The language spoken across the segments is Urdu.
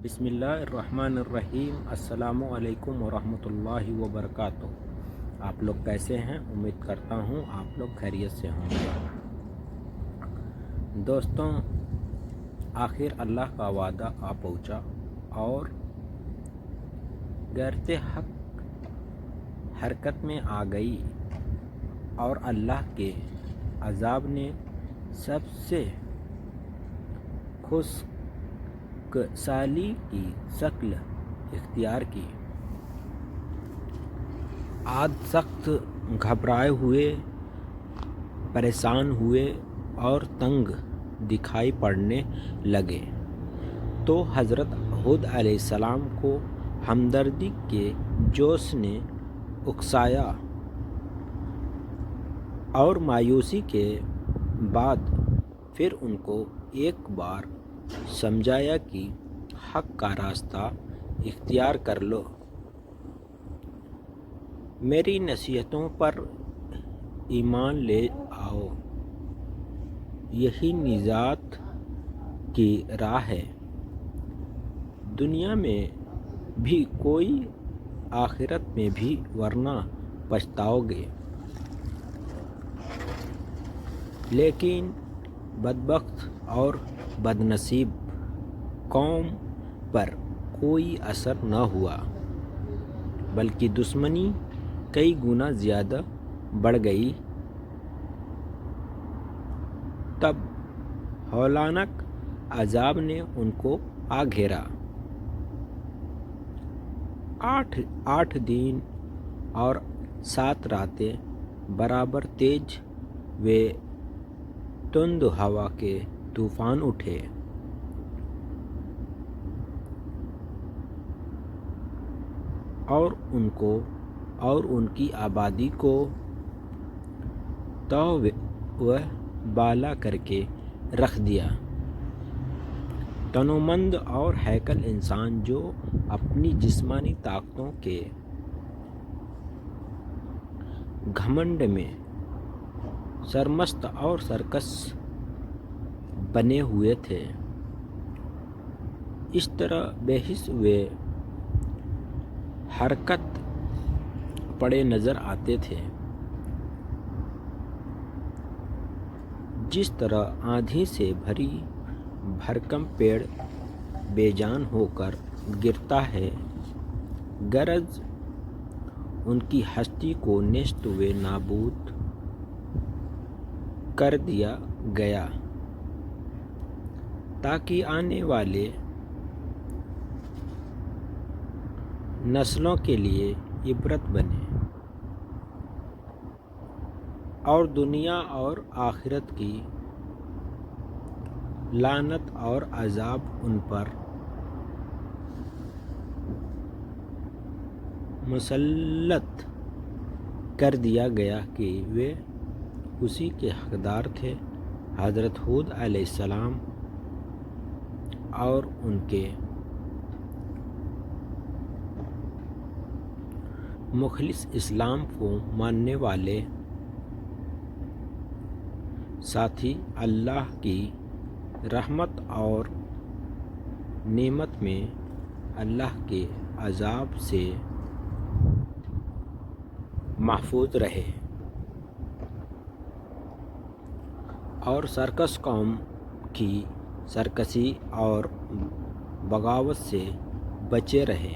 بسم اللہ الرحمن الرحیم۔ السلام علیکم ورحمۃ اللہ وبرکاتہ۔ آپ لوگ کیسے ہیں؟ امید کرتا ہوں آپ لوگ خیریت سے ہوں گے۔ دوستوں، آخر اللہ کا وعدہ آ پہنچا اور غیرت حق حرکت میں آ گئی اور اللہ کے عذاب نے سب سے خشک سالی کی شکل اختیار کی۔ آج سخت گھبرائے ہوئے، پریشان ہوئے اور تنگ دکھائی پڑنے لگے تو حضرت ہود علیہ السلام کو ہمدردی کے جوش نے اکسایا اور مایوسی کے بعد پھر ان کو ایک بار سمجھایا کہ حق کا راستہ اختیار کر لو، میری نصیحتوں پر ایمان لے آؤ، یہی نجات کی راہ ہے، دنیا میں بھی کوئی آخرت میں بھی، ورنہ پچھتاؤ گے۔ لیکن بدبخت اور بدنصیب قوم پر کوئی اثر نہ ہوا، بلکہ دشمنی کئی گنا زیادہ بڑھ گئی۔ تب ہولناک عذاب نے ان کو آ گھیرا۔ 8 دن اور 7 راتیں برابر تیز و تند ہوا کے طوفان اٹھے اور ان کو اور ان کی آبادی کو تو و بالا کر کے رکھ دیا۔ تنومند اور ہیکل انسان جو اپنی جسمانی طاقتوں کے گھمنڈ میں سرمست اور سرکش بنے ہوئے تھے، اس طرح بے حس و حرکت پڑے نظر آتے تھے، جس طرح آندھی سے بھری بھرکم پیڑ بے جان ہو کر گرتا ہے، غرض ان کی ہستی کو نیست و نابود کر دیا گیا تاکہ آنے والے نسلوں کے لیے عبرت بنے اور دنیا اور آخرت کی لعنت اور عذاب ان پر مسلط کر دیا گیا کہ وہ اسی کے حقدار تھے۔ حضرت ہود علیہ السلام اور ان کے مخلص اسلام کو ماننے والے ساتھی اللہ کی رحمت اور نعمت میں اللہ کے عذاب سے محفوظ رہے اور سرکش قوم کی سرکشی اور بغاوت سے بچے رہے۔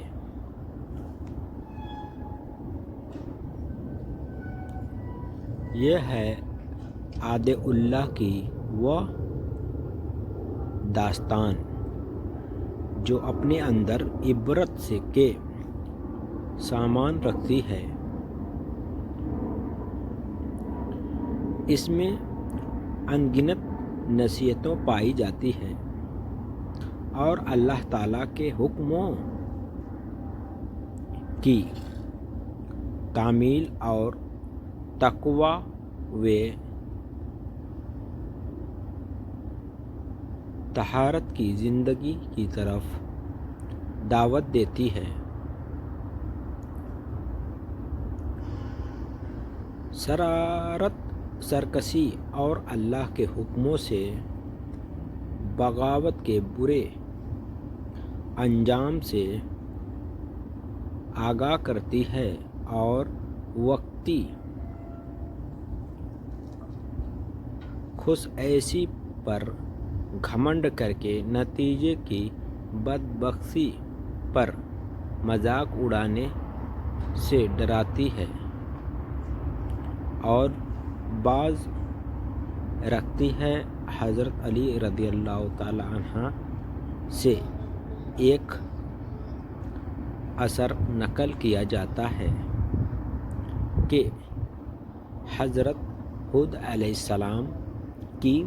یہ ہے عاد اللہ کی وہ داستان جو اپنے اندر عبرت سے کے سامان رکھتی ہے۔ اس میں انگنت نصیحتیں پائی جاتی ہیں اور اللہ تعالیٰ کے حکموں کی تعمیل اور تقوی و طہارت کی زندگی کی طرف دعوت دیتی ہے۔ شرارت، سرکشی اور اللہ کے حکموں سے بغاوت کے برے انجام سے آگاہ کرتی ہے اور وقتی خوش ایسی پر گھمنڈ کر کے نتیجے کی بدبختی پر مذاق اڑانے سے ڈراتی ہے اور باز رکھتی ہے۔ حضرت علی رضی اللہ تعالی عنہ سے ایک اثر نقل کیا جاتا ہے کہ حضرت ہود علیہ السلام کی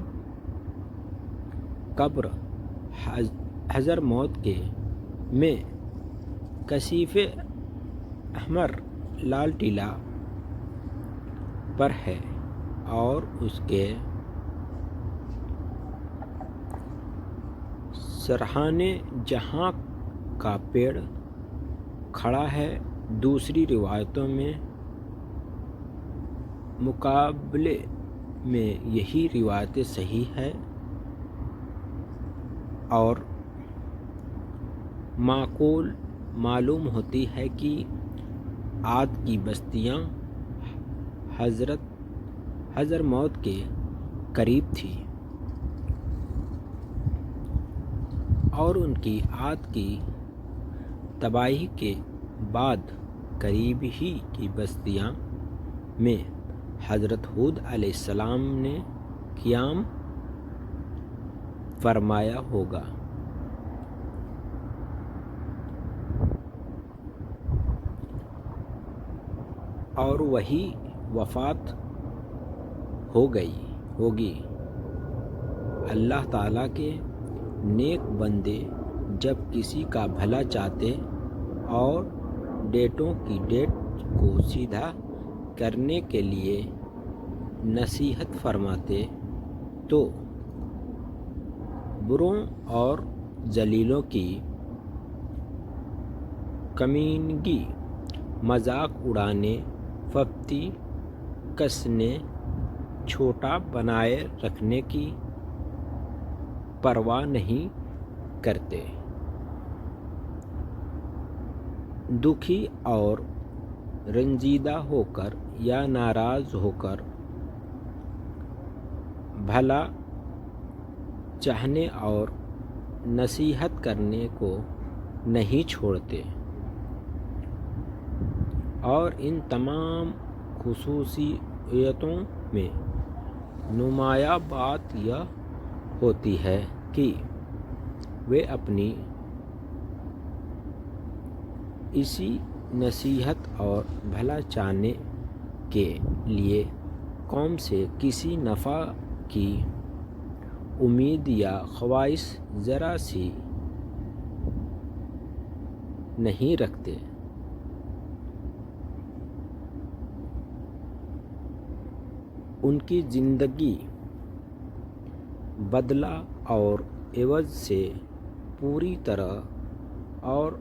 قبر حضرموت کے میں کثیف احمر لال ٹیلہ پر ہے اور اس کے سرحانے جہاں کا پیڑ کھڑا ہے۔ دوسری روایتوں میں مقابلے میں یہی روایت صحیح ہے اور معقول معلوم ہوتی ہے کہ عاد کی بستیاں حضرموت کے قریب تھی اور ان کی عاد کی تباہی کے بعد قریب ہی کی بستیاں میں حضرت ہود علیہ السلام نے قیام فرمایا ہوگا۔ اور وہی وفات ہوگی۔ اللہ تعالیٰ کے نیک بندے جب کسی کا بھلا چاہتے اور ڈیٹوں کی ڈیٹ کو سیدھا کرنے کے لیے نصیحت فرماتے تو بروں اور ذلیلوں کی کمینگی، مذاق اڑانے، فپتی کسنے، چھوٹا بنائے رکھنے کی پرواہ نہیں کرتے۔ دکھی اور رنجیدہ ہو کر یا ناراض ہو کر بھلا چاہنے اور نصیحت کرنے کو نہیں چھوڑتے۔ اور ان تمام خصوصیتوں میں نمایاں بات یہ ہوتی ہے کہ وہ اپنی اسی نصیحت اور بھلا چاہنے کے لیے قوم سے کسی نفع کی امید یا خواہش ذرا سی نہیں رکھتے۔ ان کی زندگی بدلہ اور عوض سے پوری طرح اور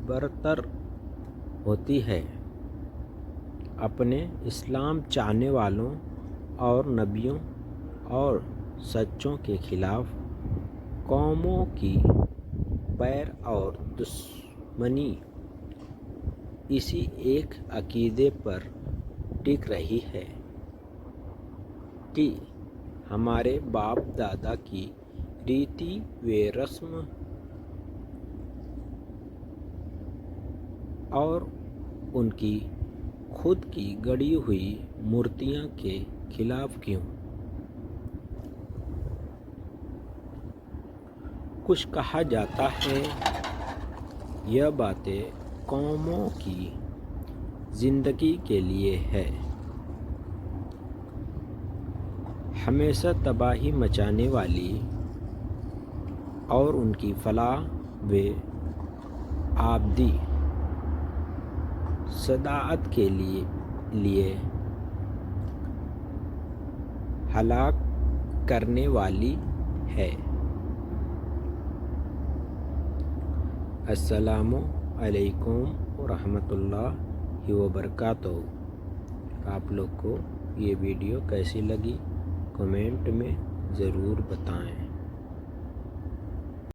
برتر ہوتی ہے۔ اپنے اسلام چاہنے والوں اور نبیوں اور سچوں کے خلاف قوموں کی پیر اور دشمنی اسی ایک عقیدے پر ٹک رہی ہے کہ ہمارے باپ دادا کی ریتی و رسم اور ان کی خود کی گڑی ہوئی مورتیاں کے خلاف کیوں کچھ کہا جاتا ہے۔ یہ باتیں قوموں کی زندگی کے لیے ہے، ہمیشہ تباہی مچانے والی اور ان کی فلاح و آبادی سعادت کے لیے ہلاک کرنے والی ہے۔ السلام علیکم ورحمۃ اللہ وبرکاتہ۔ آپ لوگ کو یہ ویڈیو کیسی لگی کمنٹ میں ضرور بتائیں۔